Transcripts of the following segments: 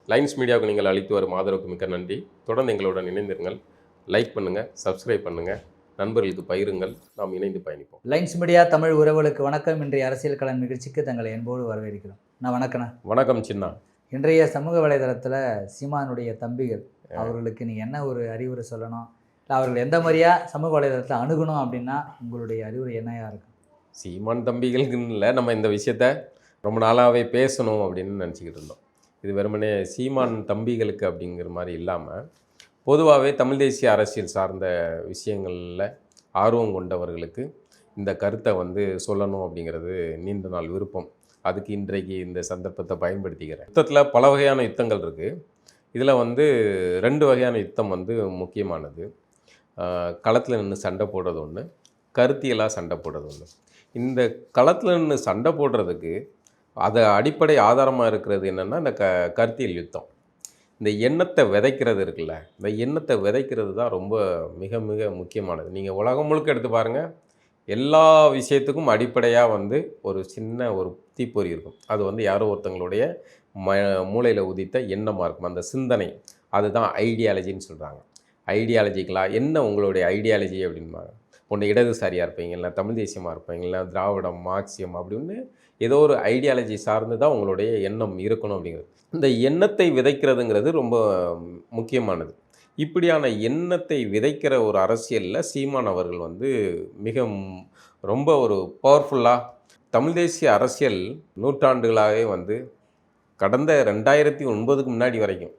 Lines மீடியாவுக்கு நீங்கள் அளித்து வரும் ஆதரவுக்கு மிக்க நன்றி. தொடர்ந்து எங்களுடன் இணைந்திருங்கள். லைக் பண்ணுங்கள், சப்ஸ்கிரைப் பண்ணுங்கள், நண்பர்களுக்கு பகிருங்கள். நாம் இணைந்து பயணிப்போம். லைன்ஸ் மீடியா தமிழ் உறவுகளுக்கு வணக்கம். இன்றைய அரசியல் களம் நிகழ்ச்சிக்கு தங்களை என்போடு வரவேற்கிறோம். நான் வணக்கண்ணா. வணக்கம் சின்னா. இன்றைய சமூக வலைதளத்தில் சீமானுடைய தம்பிகள் அவர்களுக்கு நீங்கள் என்ன ஒரு அறிவுரை சொல்லணும், இல்லை அவர்கள் எந்த மாதிரியா சமூக வலைதளத்தில் அணுகணும் அப்படின்னா உங்களுடைய அறிவுரை என்னையா இருக்கும்? சீமான் தம்பிகளுக்குன்னு இல்லை, நம்ம இந்த விஷயத்த ரொம்ப நாளாகவே பேசணும் அப்படின்னு நினச்சிக்கிட்டு இருந்தோம். இது வெறுமனே சீமான் தம்பிகளுக்கு அப்படிங்கிற மாதிரி இல்லாமல் பொதுவாகவே தமிழ் தேசிய அரசியல் சார்ந்த விஷயங்களில் ஆர்வம் கொண்டவர்களுக்கு இந்த கருத்தை சொல்லணும் அப்படிங்கிறது நீண்ட நாள் விருப்பம். அதுக்கு இன்றைக்கு இந்த சந்தர்ப்பத்தை பயன்படுத்திக்கிறேன். யுத்தத்தில் பல வகையான யுத்தங்கள் இருக்குது. இதில் 2 வகையான யுத்தம் முக்கியமானது. களத்தில் நின்று சண்டை போடுறது ஒன்று, கருத்தியலாக சண்டை போடுறது ஒன்று. இந்த களத்தில் நின்று சண்டை போடுறதுக்கு அதை அடிப்படை ஆதாரமாக இருக்கிறது என்னென்னா இந்த கருத்தியல் யுத்தம். இந்த எண்ணத்தை விதைக்கிறது இருக்குல்ல, இந்த எண்ணத்தை விதைக்கிறது தான் ரொம்ப மிக மிக முக்கியமானது. நீங்கள் உலகம் முழுக்க எடுத்து பாருங்கள், எல்லா விஷயத்துக்கும் அடிப்படையாக ஒரு சின்ன ஒரு தீப்பொறி இருக்கும். அது யாரோ ஒருத்தங்களுடைய மூளையில் உதித்த எண்ணமாக இருக்கும், அந்த சிந்தனை. அதுதான் ஐடியாலஜின்னு சொல்கிறாங்க. ஐடியாலஜிக்கலாக என்ன உங்களுடைய ஐடியாலஜி அப்படின்பாங்க. ஒன்று இடதுசாரியாக இருப்பீங்க, இல்லை தமிழ் தேசியமாக இருப்பீங்க, இல்லை திராவிடம் மார்க்சியம் அப்படின்னு ஏதோ ஒரு ஐடியாலஜி சார்ந்து தான் உங்களுடைய எண்ணம் இருக்கணும் அப்படிங்கிறது. இந்த எண்ணத்தை விதைக்கிறதுங்கிறது ரொம்ப முக்கியமானது. இப்படியான எண்ணத்தை விதைக்கிற ஒரு அரசியலில் சீமான் அவர்கள் மிக ரொம்ப ஒரு பவர்ஃபுல்லாக தமிழ் தேசிய அரசியல் நூற்றாண்டுகளாகவே கடந்த 2009க்கு முன்னாடி வரைக்கும்,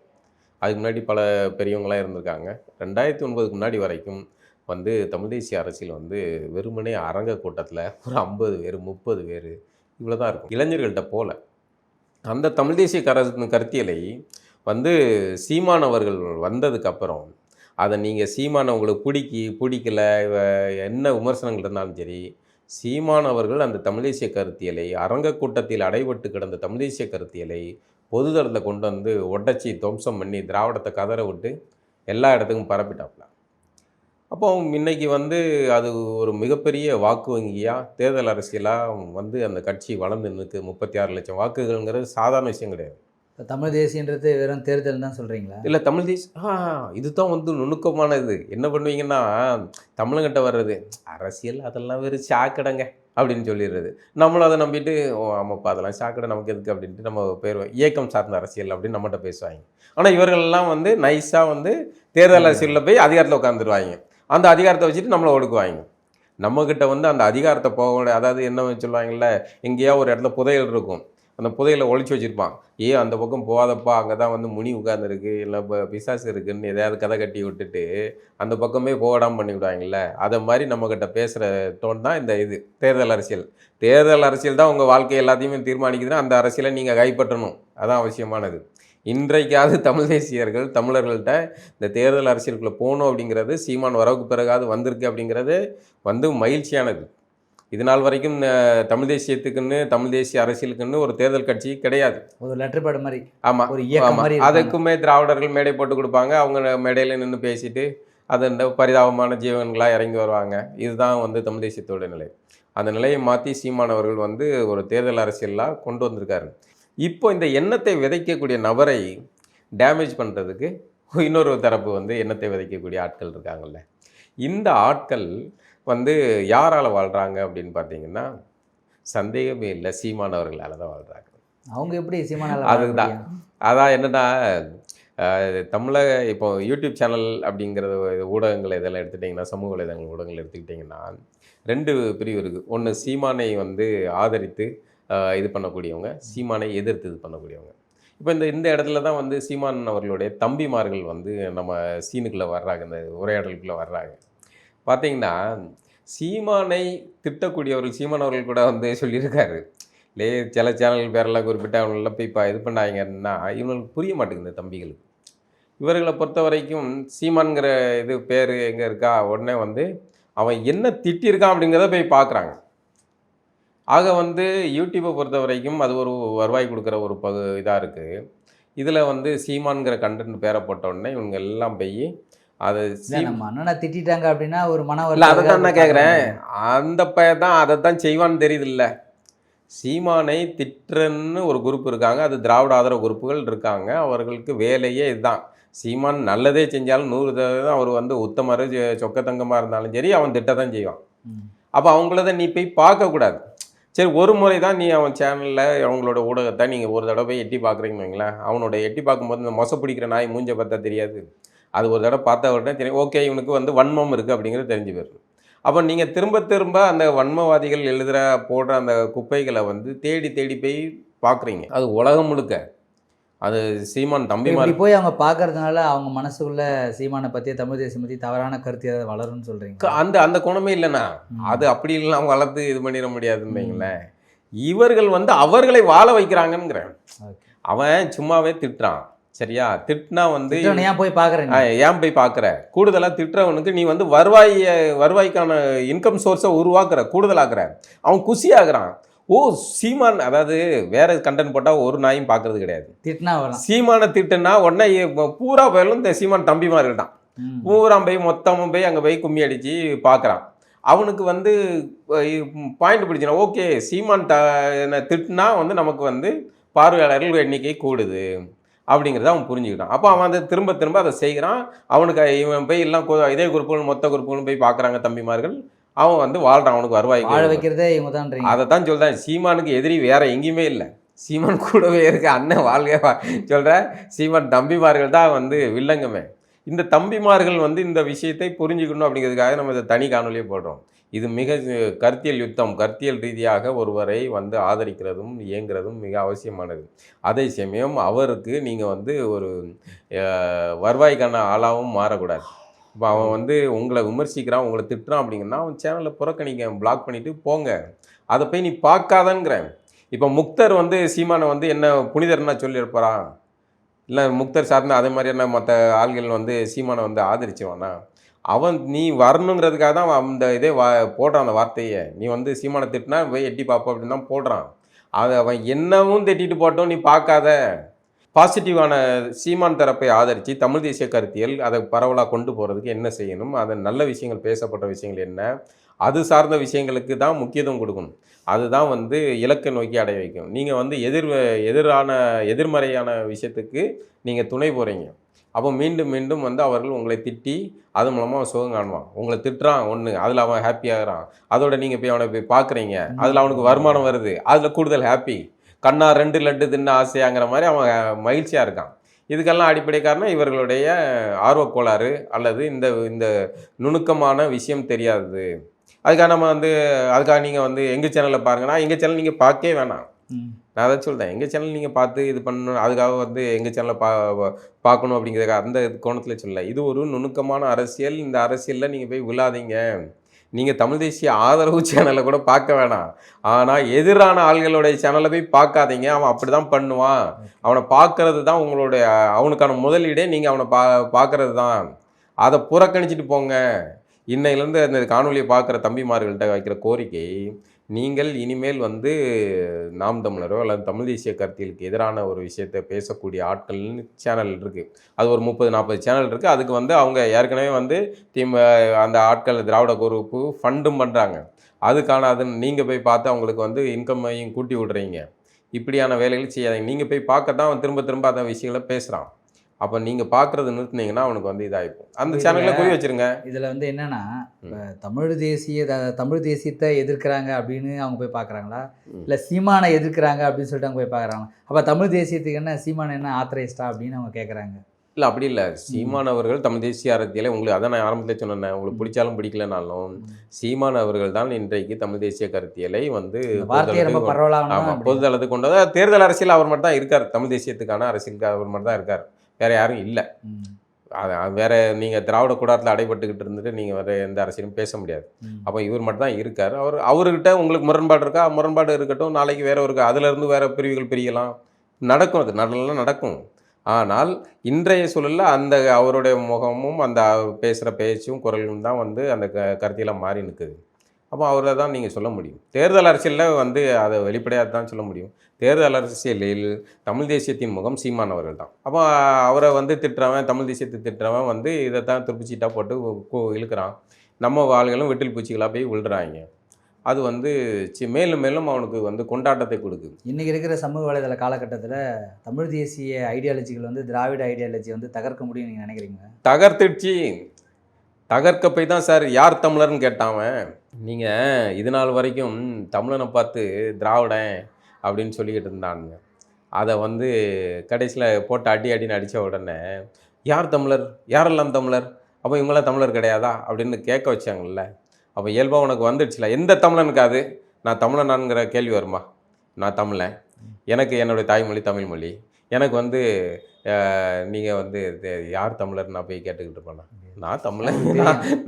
அதுக்கு முன்னாடி பல பெரியவங்களாம் இருந்திருக்காங்க. 2009க்கு முன்னாடி வரைக்கும் தமிழ் தேசிய அரசியல் வெறுமனே அரங்க கூட்டத்தில் ஒரு 50 பேர் 30 பேர் இவ்வளோ தான் இருக்கும், இளைஞர்கள்ட்ட போல. அந்த தமிழ் தேசிய கருத்தியலை சீமான் அவர்கள் வந்ததுக்கப்புறம் அதை நீங்கள் சீமான் உங்களுக்கு பிடிக்கல என்ன விமர்சனங்கள் இருந்தாலும் சரி, சீமான் அவர்கள் அந்த தமிழ் தேசிய கருத்தியலை அரங்க கூட்டத்தில் அடைபட்டு கிடந்த தமிழ் தேசிய கருத்தியலை பொதுதளத்தில் கொண்டு உடச்சி துவம்சம் பண்ணி திராவிடத்தை கதற விட்டு எல்லா இடத்துக்கும் பரப்பிட்டாப்ல. அப்போ இன்றைக்கி அது ஒரு மிகப்பெரிய வாக்கு வங்கியாக தேர்தல் அரசியலாக அந்த கட்சி வளர்ந்து நிற்கு 36 லட்சம் வாக்குகள்ங்கிறது சாதாரண விஷயம் கிடையாது. இப்போ தமிழ் தேசியன்றது வெறும் தேர்தல் தான் சொல்கிறீங்களா? இல்லை, தமிழ் இதுதான் நுணுக்கமான இது. என்ன பண்ணுவீங்கன்னா, தமிழங்கிட்ட வர்றது அரசியல் அதெல்லாம் வெறும் சாக்கடைங்க அப்படின்னு சொல்லிடுறது. நம்மளும் அதை நம்பிட்டு ஆமாப்பா அதெல்லாம் சாக்கடை நமக்கு எதுக்கு அப்படின்ட்டு நம்ம போயிடுவோம். இயக்கம் சார்ந்த அரசியல் அப்படின்னு நம்மகிட்ட பேசுவாங்க. ஆனால் இவர்கள்லாம் நைஸாக தேர்தல் அரசியலில் போய் அதிகாரத்தில் உட்காந்துருவாங்க. அந்த அதிகாரத்தை வச்சுட்டு நம்மளை ஒடுக்குவாங்க. நம்மக்கிட்ட அந்த அதிகாரத்தை போக, அதாவது என்ன சொல்லுவாங்கள்ல, எங்கேயா ஒரு இடத்துல புதையல் இருக்கும், அந்த புதையலை ஒழிச்சு வச்சுருப்பான். அந்த பக்கம் போகாதப்பா, அங்கே தான் முனி உட்காந்துருக்கு, இல்லை பிசாசு இருக்குதுன்னு எதையாவது கதை கட்டி விட்டுட்டு அந்த பக்கமே போடாமல் பண்ணி விடுவாங்கள்ல. அதை மாதிரி நம்மக்கிட்ட பேசுகிற டோன் தான் இந்த தேர்தல் அரசியல். தேர்தல் அரசியல் தான் உங்கள் வாழ்க்கை எல்லாத்தையுமே தீர்மானிக்குதுன்னா அந்த அரசியலை நீங்கள் கைப்பற்றணும். அதான் அவசியமானது. இன்றைக்காவது தமிழ் தேசியர்கள் தமிழர்கள்ட்ட இந்த தேர்தல் அரசியலுக்குள்ளே போகணும் அப்படிங்கிறது சீமான் வரவுக்கு பிறகாவது வந்திருக்கு அப்படிங்கிறது மகிழ்ச்சியானது. இது நாள் வரைக்கும் தமிழ் தேசியத்துக்குன்னு தமிழ் தேசிய அரசியலுக்குன்னு ஒரு தேர்தல் கட்சி கிடையாது. ஒரு லெட்டர் பேட் மாதிரி. ஆமாம், அதுக்குமே திராவிடர்கள் மேடை போட்டு கொடுப்பாங்க. அவங்க மேடையில் நின்று பேசிட்டு அது இந்த பரிதாபமான ஜீவன்களாக இறங்கி வருவாங்க. இதுதான் தமிழ் தேசியத்தோட நிலை. அந்த நிலையை மாற்றி சீமான் அவர்கள் ஒரு தேர்தல் அரசியலாக கொண்டு வந்திருக்காரு. இப்போ இந்த எண்ணத்தை விதைக்கக்கூடிய நபரை டேமேஜ் பண்ணுறதுக்கு இன்னொரு தரப்பு எண்ணத்தை விதைக்கக்கூடிய ஆட்கள் இருக்காங்கல்ல. இந்த ஆட்கள் யாரால் வாழ்கிறாங்க அப்படின்னு பார்த்தீங்கன்னா, சந்தேகமே இல்லை, சீமான் அவர்களால் தான் வாழ்கிறாங்க. அவங்க எப்படி சீமானால்? அதுதான் அதான் என்னென்னா, தமிழக இப்போ யூடியூப் சேனல் அப்படிங்கிற ஊடகங்களை இதெல்லாம் எடுத்துட்டிங்கன்னா, சமூக வலைதளங்கள் ஊடகங்கள் எடுத்துக்கிட்டிங்கன்னா 2 பிரிவு இருக்குது. ஒன்று சீமானை ஆதரித்து இது பண்ணக்கூடியவங்க, சீமானை எதிர்த்து இது பண்ணக்கூடியவங்க. இப்போ இந்த இடத்துல தான் சீமான் அவர்களுடைய தம்பிமார்கள் நம்ம சீனுக்குள்ளே வர்றாங்க, இந்த உரையாடலுக்குள்ளே வர்றாங்க. பார்த்தீங்கன்னா, சீமானை திட்டக்கூடியவர்கள் சீமான் அவர்கள் கூட சொல்லியிருக்காரு, சில சேனல் பேரெல்லாம் குறிப்பிட்டு அவங்களெல்லாம் போய் இப்போ இது பண்ணாங்கன்னா இவங்களுக்கு புரிய மாட்டேங்குது இந்த தம்பிகளுக்கு. இவர்களை பொறுத்த வரைக்கும் சீமான்கிற பேர் எங்கே இருக்கா, உடனே அவன் என்ன திட்டியிருக்கான் அப்படிங்கிறத போய் பார்க்குறாங்க. ஆக யூடியூப்பை பொறுத்த வரைக்கும் அது ஒரு வருவாய் கொடுக்குற ஒரு இதாக இருக்குது. இதில் சீமான்கிற கண்டென்ட் பேரை போட்ட உடனே இவங்க எல்லாம் போய் அதை நம்ம அண்ணனை திட்டாங்க அப்படின்னா ஒரு இல்லை, அதை தான் நான் கேட்குறேன். அந்த பையன் தான் அதை தான் செய்வான்னு தெரியுது. இல்லை, சீமானை திட்டுறன்னு ஒரு குரூப் இருக்காங்க, அது திராவிட ஆதரவு குரூப்புகள் இருக்காங்க. அவர்களுக்கு வேலையே இதுதான். சீமான் நல்லதே செஞ்சாலும் 100% அவர் வந்து உத்தமர், சொக்க தங்கமாக இருந்தாலும் சரி, அவன் திட்ட தான் செய்வான். அப்போ அவங்களத நீ போய் பார்க்கக்கூடாது. சரி, ஒரு முறை தான் நீ அவன் சேனலில் அவங்களோட ஊடகத்தை நீங்கள் ஒரு தடவை போய் எட்டி பார்க்குறீங்கன்னு வைங்களேன். அவனோட எட்டி பார்க்கும்போது இந்த மொசை பிடிக்கிற நாய் மூஞ்ச பார்த்தா தெரியாது. அது ஒரு தடவை பார்த்த உடனே தெரியும், ஓகே இவனுக்கு வந்து வன்மம் இருக்குது அப்படிங்கிறது தெரிஞ்சு போயிடும். அப்போ நீங்கள் திரும்ப திரும்ப அந்த வன்மவாதிகள் போடுற அந்த குப்பைகளை வந்து தேடி தேடி போய் பார்க்குறீங்க. அது உலகம் முழுக்க. அது சீமான் தம்பிமார் இப்படி போய் அவங்க பார்க்கறதுனால அவங்க மனசுக்குள்ள சீமானை பற்றி தமிழ் தேசியம் பற்றி தவறான கருத்து ஏதாவது வளரும்னு சொல்கிறீங்க? அந்த அந்த குணமே இல்லைண்ணா. அது அப்படி இல்லைனா வளர்த்து இது பண்ணிட முடியாதுன்னு வைங்களேன். இவர்கள் வந்து அவர்களை வாழ வைக்கிறாங்கங்கிறேன். அவன் சும்மாவே திட்டுறான், சரியா? திட்டினா வந்து ஏன் போய் பார்க்குறேன், ஏன் போய் பார்க்குற? கூடுதலாக திட்டுறவனுக்கு நீ வந்து வருவாய்க்கான இன்கம் சோர்ஸை உருவாக்குற, கூடுதலாக்குற. அவன் குஷியாகிறான். ஓ சீமான், அதாவது வேற கண்டென்ட் போட்டால் ஒரு நாயும் பார்க்கறது கிடையாது. திட்டினா வரும். சீமானை திட்டுனா உடனே பூரா போயிலும் இந்த சீமான் தம்பிமார்கள் தான். பூரா போய் மொத்தமும் போய் அங்கே போய் கும்மி அடித்து பார்க்குறான். அவனுக்கு வந்து பாயிண்ட் பிடிச்சினா, ஓகே சீமான் திட்டுனா வந்து நமக்கு வந்து பார்வையாளர்கள் எண்ணிக்கை கூடுது அப்படிங்கிறத அவன் புரிஞ்சுக்கிட்டான். அப்போ அவன் அதை திரும்ப திரும்ப அதை செய்கிறான். அவனுக்கு இவன் போய் எல்லாம் இதே குரூப்புகள் மொத்த குரூப்புகளும் போய் பார்க்குறாங்க தம்பிமார்கள். அவன் வந்து வாழ்கிறான், அவனுக்கு வருவாய் வாழ வைக்கிறதே இவங்க தான். அதை தான் சொல்கிறேன், சீமானுக்கு எதிரி வேற எங்கேயுமே இல்லை. சீமான் கூடவே இருக்க அண்ணன் வாழ்க சொல்கிற சீமான் தம்பிமார்கள் தான் வந்து வில்லங்கமே. இந்த தம்பிமார்கள் வந்து இந்த விஷயத்தை புரிஞ்சுக்கணும் அப்படிங்கிறதுக்காக நம்ம இதை தனி காணொலியே போடுறோம். இது மிக கருத்தியல் யுத்தம், கருத்தியல் ரீதியாக ஒருவரை வந்து ஆதரிக்கிறதும் இயங்குறதும் மிக அவசியமானது. அதே சமயம் அவருக்கு நீங்கள் வந்து ஒரு வருவாய்க்கான ஆளாகவும் மாறக்கூடாது. இப்போ அவன் வந்து உங்களை விமர்சிக்கிறான், உங்களை திட்டுறான் அப்படிங்கன்னா அவன் சேனலில் புறக்கணிக்க, பிளாக் பண்ணிவிட்டு போங்க. அதை போய் நீ பார்க்காதங்கிறேன். இப்போ முக்தர் வந்து சீமானை வந்து என்ன புனிதர்னா சொல்லியிருப்பாரா? இல்லை முக்தர் சார்ந்த அதே மாதிரியான மற்ற ஆள்கள் வந்து சீமானை வந்து ஆதரிச்சுவானா? அவன் நீ வரணுங்கிறதுக்காக தான் அவன் அந்த இதே போடுறான் அந்த வார்த்தையை. நீ வந்து சீமானை திட்டினா போய் எட்டி பார்ப்போம் அப்படின்னு தான் போடுறான். அதை அவன் என்னவும் திட்டிட்டு போட்டோம், நீ பார்க்காத. பாசிட்டிவான சீமான் தரப்பை ஆதரித்து தமிழ் தேசிய கருத்தியல் அதை பரவலாக கொண்டு போகிறதுக்கு என்ன செய்யணும், அதன் நல்ல விஷயங்கள், பேசப்பட்ட விஷயங்கள் என்ன, அது சார்ந்த விஷயங்களுக்கு தான் முக்கியத்துவம் கொடுக்கணும். அதுதான் வந்து இலக்கை நோக்கி அடைய வைக்கும். நீங்கள் வந்து எதிர்மறையான விஷயத்துக்கு நீங்கள் துணை போகிறீங்க. அப்போ மீண்டும் மீண்டும் வந்து அவர்கள் உங்களை திட்டி அது மூலமாக சுகம் காணுவான். உங்களை திட்டுறான் ஒன்று, அதில் அவன் ஹாப்பியாகிறான். அதோட நீங்கள் போய் அவனை போய் பார்க்குறீங்க, அதில் அவனுக்கு வருமானம் வருது, அதில் கூடுதல் ஹாப்பி. கண்ணா 2 லட்டு தின்ன ஆசையாங்கிற மாதிரி அவன் மகிழ்ச்சியாக இருக்கான். இதுக்கெல்லாம் அடிப்படை காரணம் இவர்களுடைய ஆர்வக்கோளாறு அல்லது இந்த இந்த நுணுக்கமான விஷயம் தெரியாது. அதுக்காக நம்ம வந்து நீங்கள் வந்து எங்கள் சேனலில் பாருங்கன்னா, எங்கள் சேனல் நீங்கள் பார்க்கவே வேணாம். நான் அதை சொல்கிறேன், எங்கள் சேனல் நீங்கள் பார்த்து இது பண்ணணும், அதுக்காக வந்து எங்கள் சேனலை பார்க்கணும் அப்படிங்கிறதுக்காக அந்த கோணத்தில் சொல்லலை. இது ஒரு நுணுக்கமான அரசியல். இந்த அரசியலில் நீங்கள் போய் விழாதீங்க. நீங்கள் தமிழ் தேசிய ஆதரவு சேனலை கூட பார்க்க வேணாம். ஆனால் எதிரான ஆள்களுடைய சேனலை போய் பார்க்காதீங்க. அவன் அப்படி தான் பண்ணுவான். அவனை பார்க்கறது தான் உங்களுடைய அவனுக்கான முதலீடே. நீங்கள் அவனை பார்க்கறது தான். அதை புறக்கணிச்சிட்டு போங்க. இன்னையிலேருந்து அந்த காணொலியை பார்க்குற தம்பிமார்கள்ட்ட வைக்கிற கோரிக்கை, நீங்கள் இனிமேல் வந்து நாம் தமிழரோ அல்லது தமிழ் தேசிய கருத்தியலுக்கு எதிரான ஒரு விஷயத்தை பேசக்கூடிய ஆட்கள்னு சேனல் இருக்குது. அது ஒரு 30-40 சேனல் இருக்குது. அதுக்கு வந்து அவங்க ஏற்கனவே வந்து அந்த ஆட்கள் திராவிட குரூப்பு ஃபண்டும் பண்ணுறாங்க. அதுக்கான அது நீங்கள் போய் பார்த்து அவங்களுக்கு வந்து இன்கம்மையும் கூட்டி விடுறீங்க. இப்படியான வேலைகள் செய்யாதீங்க. நீங்கள் போய் பார்க்க தான் அவன் திரும்ப திரும்ப அந்த விஷயங்களை பேசுகிறான். அப்போ நீங்கள் பார்க்குறது நிறுத்துனீங்கன்னா அவனுக்கு வந்து இதாகிடும். அந்த சேனலில் குறி வச்சுருங்க. இதில் வந்து என்னென்னா, இப்போ தமிழ் தேசியத்தை எதிர்க்கிறாங்க அப்படின்னு அவங்க போய் பார்க்குறாங்களா, இல்லை சீமானை எதிர்க்கிறாங்க அப்படின்னு சொல்லிட்டு அவங்க போய் பார்க்குறாங்களா? அப்போ தமிழ் தேசியத்துக்கு என்ன சீமான் என்ன ஆத்தரைஸ்டா அப்படின்னு அவங்க கேட்குறாங்க. இல்லை அப்படி இல்லை. சீமான் அவர்கள் தமிழ் தேசிய அரசியலை உங்களுக்கு அதான் நான் ஆரம்பத்தில் சொன்னேன், உங்களுக்கு பிடிச்சாலும் பிடிக்கலனாலும் சீமான் அவர்கள் தான் இன்றைக்கு தமிழ் தேசிய கருத்தியலை வந்து பொதுதளத்துக்கு கொண்டு வந்து தேர்தல் அரசியல் அவர் மட்டும் தான் இருக்கார். தமிழ் தேசியத்துக்கான அரசியலுக்கு அவர் மட்டும் தான் இருக்கார், வேறு யாரும் இல்லை. வேறு நீங்கள் திராவிட கூடாரத்தில் அடைபட்டுக்கிட்டு இருந்துட்டு நீங்கள் வேறு எந்த அரசியலும் பேச முடியாது. அப்போ இவர் மட்டும் தான் இருக்கார். அவர்கிட்ட உங்களுக்கு முரண்பாடு இருக்கா, முரண்பாடு இருக்கட்டும். நாளைக்கு வேறு ஒரு அதிலேருந்து வேறு பிரிவுகள் பிரியலாம், நடக்கும். அது நல்லா நடக்கும். ஆனால் இன்றைய சூழலில் அந்த அவருடைய முகமும் அந்த பேசுகிற பேச்சும் குரலும் தான் வந்து அந்த கருத்தியெல்லாம் மாறி நிற்குது. அப்போ அவரை தான் நீங்கள் சொல்ல முடியும். தேர்தல் அரசியலில் வந்து அதை வெளிப்படையாக தான் சொல்ல முடியும். தேர்தல் அரசியலில் தமிழ் தேசியத்தின் முகம் சீமான் அவர்கள் தான். அப்போ அவரை வந்து திட்டுறவன், தமிழ் தேசியத்தை திட்டுறவன் வந்து இதை தான் துருப்பிச்சீட்டாக போட்டு இழுக்கிறான். நம்ம ஆளுகளும் வெட்டில் பூச்சிகளாக போய் விழுறாங்க. அது வந்து மேலும் மேலும் அவனுக்கு வந்து கொண்டாட்டத்தை கொடுக்குது. இன்றைக்கி இருக்கிற சமூக வலைதள காலகட்டத்தில் தமிழ் தேசிய ஐடியாலஜிகள் வந்து திராவிட ஐடியாலஜி வந்து தகர்க்க முடியும்னு நீங்கள் நினைக்கிறீங்க? தகர்த்துடுச்சு. தகர்க்க போய் தான் சார் யார் தமிழர்னு கேட்டாவன். நீங்கள் இது நாள் வரைக்கும் தமிழனை பார்த்து திராவிடன் அப்படின்னு சொல்லிக்கிட்டு இருந்தானுங்க. அதை வந்து கடைசியில் போட்டு அடின்னு அடித்த உடனே யார் தமிழர், யாரெல்லாம் தமிழர், அப்போ இவங்களாம் தமிழர் கிடையாதா அப்படின்னு கேட்க வச்சாங்கல்ல. அப்போ இயல்பாக உனக்கு வந்துடுச்சுல, எந்த தமிழனுக்காது நான் தமிழனாங்கிற கேள்வி வருமா? நான் தமிழன், எனக்கு என்னுடைய தாய்மொழி தமிழ் மொழி, எனக்கு வந்து நீங்கள் வந்து யார் தமிழர் நான் போய் கேட்டுக்கிட்டு இருப்பேன். நான் தமிழன்,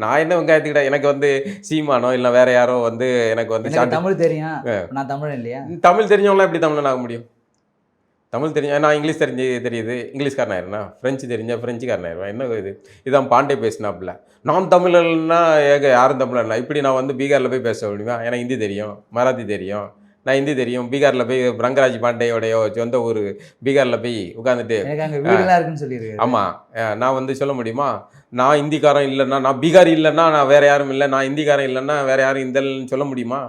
நான் என்ன வெங்காயத்துக்கிட்ட எனக்கு வந்து சீமானோ இல்லை வேற யாரோ வந்து எனக்கு வந்து தமிழ் தெரியும், நான் தமிழன் இல்லையா? தமிழ் தெரிஞ்சவங்களாம் எப்படி தமிழன் ஆக முடியும்? தமிழ் தெரியும், நான் இங்கிலீஷ் தெரியுது இங்கிலீஷ்காரன் ஆயிருந்தா, ஃப்ரெஞ்சு தெரிஞ்சால் ஃப்ரெஞ்சுக்காரன் ஆயிடுவேன். என்ன இது? இதான் பாண்டே பேசினாப்புல, நான் தமிழன்னா யாரும் தமிழன்னா இப்படி நான் வந்து பீகாரில் போய் பேச முடியுமா? எனக்கு ஹிந்தி தெரியும், மராத்தி தெரியும், நான் ஹிந்தி தெரியும். பீகாரில் போய் ரங்கராஜ் பாண்டேயோடைய சொந்த ஊர் பீகாரில் போய் உட்காந்துட்டு ஆமாம் நான் வந்து சொல்ல முடியுமா? நான் ஹிந்திக்காரன் இல்லைன்னா, நான் பீகாரி இல்லைன்னா நான் வேறு யாரும் இல்லை, நான் ஹிந்திக்காரன் இல்லைன்னா வேறு யாரும் இந்தல்னு சொல்ல முடியுமா?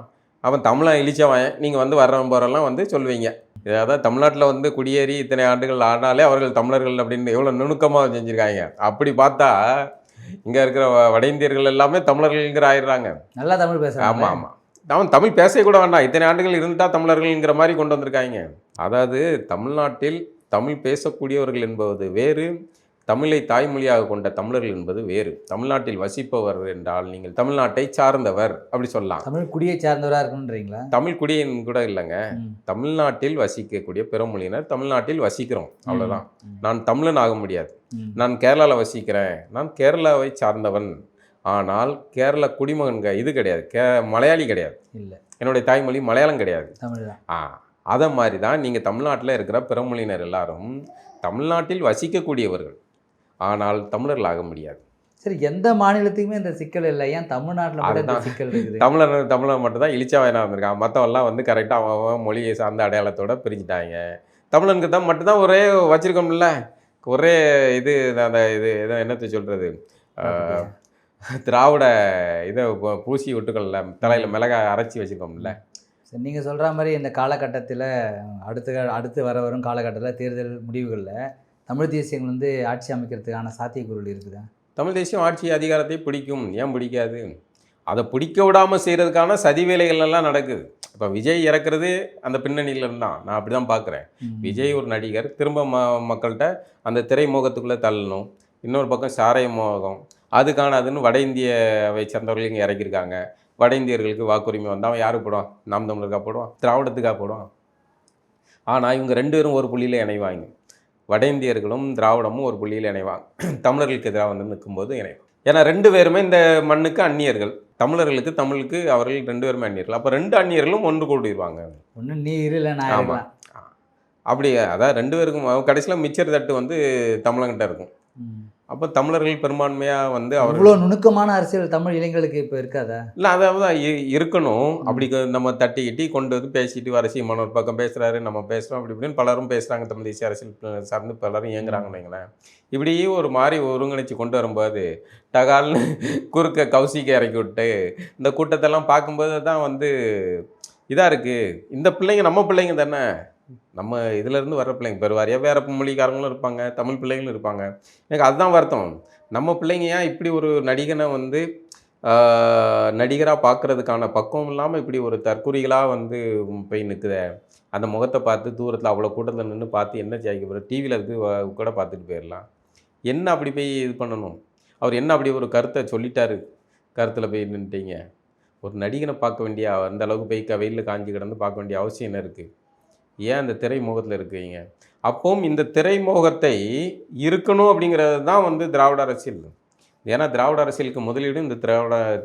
அவன் தமிழன் இழிச்சவன். நீங்கள் வந்து வர்றவன் போகிறெல்லாம் வந்து சொல்லுவீங்க. அதாவது தமிழ்நாட்டில் வந்து குடியேறி இத்தனை ஆண்டுகள் ஆனாலே அவர்கள் தமிழர்கள் அப்படின்னு எவ்வளோ நுணுக்கமாக செஞ்சுருக்காங்க. அப்படி பார்த்தா இங்கே இருக்கிற வட இந்தியர்கள் எல்லாமே தமிழர்கள்ங்கிற ஆயிடுறாங்க. நல்லா தமிழ் பேசுகிறாங்க. ஆமாம் ஆமாம், அவன் தமிழ் பேச கூட வேண்டாம், இத்தனை ஆண்டுகள் இருந்தால் தமிழர்கள்ங்கிற மாதிரி கொண்டு வந்திருக்காங்க. அதாவது தமிழ்நாட்டில் தமிழ் பேசக்கூடியவர்கள் என்பது வேறு, தமிழை தாய்மொழியாக கொண்ட தமிழர்கள் என்பது வேறு. தமிழ்நாட்டில் வசிப்பவர் என்றால் நீங்கள் தமிழ்நாட்டை சார்ந்தவர் அப்படி சொல்லலாம். தமிழ் குடியை சார்ந்தவராக இருக்கணுன்றீங்களா? தமிழ் குடியின் கூட இல்லைங்க, தமிழ்நாட்டில் வசிக்கக்கூடிய பிற மொழியினர் தமிழ்நாட்டில் வசிக்கிறோம், அவ்வளோதான். நான் தமிழன் ஆக முடியாது. நான் கேரளாவில் வசிக்கிறேன், நான் கேரளாவை சார்ந்தவன், ஆனால் கேரளா குடிமகன்க இது கிடையாது, மலையாளி கிடையாது, இல்லை என்னுடைய தாய்மொழி மலையாளம் கிடையாது, தமிழ் தான். அதை மாதிரி தான் நீங்கள் தமிழ்நாட்டில் இருக்கிற பிற மொழியினர் எல்லாரும் தமிழ்நாட்டில் வசிக்கக்கூடியவர்கள், ஆனால் தமிழர்கள் ஆக முடியாது. சரி, எந்த மாநிலத்துக்குமே இந்த சிக்கல் இல்லை, ஏன் தமிழ்நாட்டில் மட்டும் சிக்கல் இருக்குது? தமிழர் மட்டும் தான் இழிச்சவாயனாக வந்திருக்கான், மற்றவெல்லாம் வந்து கரெக்டாக அவன் மொழியை சார்ந்த அடையாளத்தோடு பிரிஞ்சுட்டாங்க. தமிழனுக்கு தான் மட்டும்தான் ஒரே வச்சிருக்கோம்ல, ஒரே இது அந்த இது எதோ என்னத்தை சொல்கிறது, திராவிட இதை பூசி விட்டுக்கொள்ள தலையில் மிளகாய் அரைச்சி வச்சுருக்கோம்ல. சரி, நீங்கள் சொல்கிற மாதிரி இந்த காலகட்டத்தில் அடுத்து வர வரும் காலகட்டத்தில் தேர்தல் முடிவுகளில் தமிழ் தேசியங்கள் வந்து ஆட்சி அமைக்கிறதுக்கான சாத்தியக்கூறுகள் இருக்குதா? தமிழ் தேசியம் ஆட்சி அதிகாரத்தை பிடிக்கும், ஏன் பிடிக்காது? அதை பிடிக்க விடாமல் செய்கிறதுக்கான சதி வேலைகள் எல்லாம் நடக்குது. இப்போ விஜய் இறக்குறது அந்த பின்னணியிலேருந்து தான் நான் அப்படி தான் பார்க்குறேன். விஜய் ஒரு நடிகர், திரும்ப மக்கள்கிட்ட அந்த திரைமுகத்துக்குள்ளே தள்ளணும். இன்னொரு பக்கம் சாராய மோகம், அதுன்னு வட இந்தியாவை சேர்ந்தவர்கள் இங்கே இறக்கியிருக்காங்க. வட இந்தியர்களுக்கு வாக்குரிமை வந்தால் அவன் யாருக்கு போடுவான்? நாம் தமிழருக்காக போடுவான், திராவிடத்துக்காக போடுவான். ஆனால் இவங்க ரெண்டு பேரும் ஒரு புள்ளியில் இணைவாங்க. வட இந்தியர்களும் திராவிடமும் ஒரு புள்ளியில் இணைவாங்க, தமிழர்களுக்கு எதிராக வந்து நிற்கும்போது இணைவாங்க. ஏன்னா ரெண்டு பேருமே இந்த மண்ணுக்கு அந்நியர்கள், தமிழுக்கு அவர்கள் ரெண்டு பேருமே அந்நியர்கள். அப்போ ரெண்டு அந்நியர்களும் ஒன்று கூடிடுவாங்க. ஒன்று நீ இல்லை நான். ஆமாம், அப்படி அதான் ரெண்டு பேருக்கும் கடைசியில் மிச்சர் தட்டு வந்து தமிழங்கிட்ட இருக்கும். அப்போ தமிழர்கள் பெரும்பான்மையாக வந்து அவ்வளோ நுணுக்கமான அரசியல் தமிழ் இளைஞர்களுக்கு இப்போ இருக்காதா? இல்லை, அதாவது இருக்கணும். அப்படி நம்ம தட்டிக்கிட்டி கொண்டு வந்து பேசிட்டு அரசியல் ஒரு பக்கம் பேசுகிறாரு, நம்ம பேசுகிறோம், அப்படி இப்படின்னு பலரும் பேசுகிறாங்க. தமிழ் தேசிய அரசியல் சார்ந்து பலரும் இயங்குறாங்கன்னு வைங்களேன். இப்படியே ஒரு மாதிரி ஒருங்கிணைச்சு கொண்டு வரும்போது டகால்னு குறுக்க கௌசிக்க இறக்கி விட்டு இந்த கூட்டத்தெல்லாம் பார்க்கும்போது தான் வந்து இதாக இருக்குது. இந்த பிள்ளைங்க நம்ம பிள்ளைங்க தானே, நம்ம இதிலேருந்து வர்ற பிள்ளைங்க பெருவாரியாக வேறு மொழிக்காரங்களும் இருப்பாங்க, தமிழ் பிள்ளைங்களும் இருப்பாங்க. எனக்கு அதுதான் வருத்தம். நம்ம பிள்ளைங்க ஏன் இப்படி ஒரு நடிகனை வந்து நடிகராக பார்க்குறதுக்கான பக்குவம் இல்லாமல் இப்படி ஒரு தற்குறிகளாக வந்து போய் நிற்குத. அந்த முகத்தை பார்த்து தூரத்தில் அவ்வளோ கூட்டத்தில் நின்று பார்த்து என்ன ஜெயிக்க போகிற, டிவியில் இருக்கு கூட பார்த்துட்டு போயிடலாம். என்ன அப்படி போய் இது பண்ணணும்? அவர் என்ன அப்படி ஒரு கருத்தை சொல்லிட்டாரு, கருத்தில் போய் நின்றுட்டீங்க. ஒரு நடிகனை பார்க்க வேண்டிய அந்த அளவுக்கு போய் வெயிலில் காஞ்சி கிடந்து பார்க்க வேண்டிய அவசியம் என்ன இருக்குது? ஏன் அந்த திரைமுகத்தில் இருக்கீங்க? அப்பவும் இந்த திரைமுகத்தை இருக்கணும் அப்படிங்கிறது தான் வந்து திராவிட அரசியல். ஏன்னா திராவிட அரசியலுக்கு முதலீடு இந்த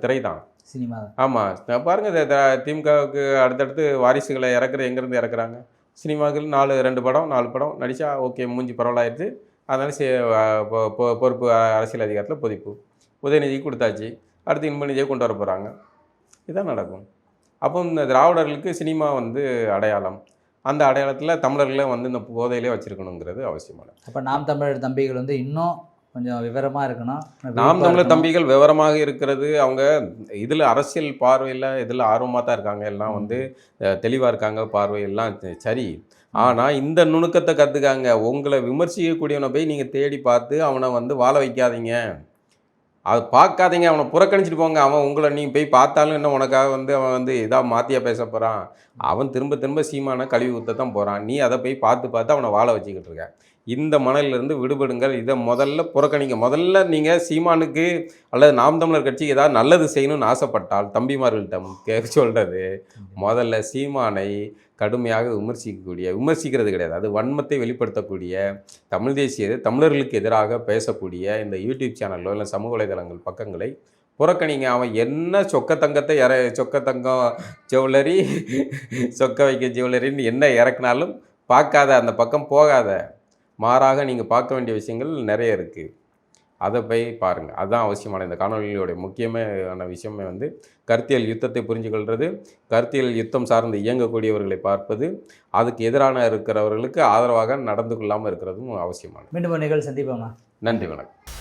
திரை தான், சினிமா. ஆமாம், பாருங்கள் திமுகவுக்கு அடுத்தடுத்து வாரிசுகளை இறக்குற எங்கேருந்து இறக்குறாங்க? சினிமாக்கள் 2 படம் 4 படம் நடித்தா ஓகே, மூஞ்சி பரவலாயிடுது, அதனால் பொறுப்பு அரசியல் அதிகாரத்தில் பொதிப்பு உதயநிதிக்கு கொடுத்தாச்சு, அடுத்து இன்பநிதியை கொண்டு வர போகிறாங்க. இதுதான் நடக்கும். அப்போ இந்த திராவிடர்களுக்கு சினிமா வந்து அடையாளம், அந்த அடையாளத்தில் தமிழர்களை வந்து இந்த போதையிலே வச்சுருக்கணுங்கிறது அவசியமான. அப்போ நாம் தமிழர் தம்பிகள் வந்து இன்னும் கொஞ்சம் விவரமாக இருக்கணும். நாம் தமிழர் தம்பிகள் விவரமாக இருக்கிறது, அவங்க இதில் அரசியல் பார்வையில் இதில் ஆர்வமாக தான் இருக்காங்க. எல்லாம் வந்து தெளிவாக இருக்காங்க, பார்வை எல்லாம் சரி. ஆனால் இந்த நுணுக்கத்தை கற்றுக்காங்க. உங்களை விமர்சிக்கக்கூடியவனை போய் நீங்கள் தேடி பார்த்து அவனை வந்து வாழ வைக்காதீங்க, அது பார்க்காதீங்க, அவனை புறக்கணிச்சிட்டு போங்க. அவன் உங்களை நீங்கள் போய் பார்த்தாலும் என்ன உனக்காக வந்து அவன் வந்து இதாக மாற்றியாக பேச போகிறான். அவன் திரும்ப திரும்ப சீமானை கழுவி ஊற்ற தான் போகிறான். நீ அதை போய் பார்த்து பார்த்து அவனை வாழ வச்சுக்கிட்டு இருக்க. இந்த மனதிலிருந்து விடுபடுங்கள். இதை முதல்ல புறக்கணிங்க. முதல்ல நீங்கள் சீமானுக்கு அல்லது நாம் தமிழர் கட்சிக்கு ஏதாவது நல்லது செய்யணும்னு ஆசைப்பட்டால் தம்பிமார்கள்ட்ட சொல்கிறது, முதல்ல சீமானை கடுமையாக விமர்சிக்கிறது கிடையாது, அது வன்மத்தை வெளிப்படுத்தக்கூடிய, தமிழ் தேசிய தமிழர்களுக்கு எதிராக பேசக்கூடிய இந்த யூடியூப் சேனலோ இல்லை சமூக வலைதளங்கள் பக்கங்களை புறக்கணிங்க. அவன் என்ன சொக்க தங்கத்தை சொக்க தங்கம் ஜுவல்லரி சொக்க வைக்க ஜுவல்லரின்னு என்ன இறக்குனாலும் பார்க்காத, அந்த பக்கம் போகாத. மாறாக நீங்கள் பார்க்க வேண்டிய விஷயங்கள் நிறைய இருக்குது, அதை போய் பாருங்கள். அதுதான் அவசியமான இந்த காணொலியோடைய முக்கியமான விஷயமே வந்து கருத்தியல் யுத்தத்தை புரிஞ்சுக்கொள்வது, கருத்தியல் யுத்தம் சார்ந்து இயங்கக்கூடியவர்களை பார்ப்பது, அதுக்கு எதிரான இருக்கிறவர்களுக்கு ஆதரவாக நடந்து கொள்ளாமல் இருக்கிறதும் அவசியமானது. மீண்டும் ஒரு நிகழ்வு சந்திப்போம்ண்ணா. நன்றி, வணக்கம்.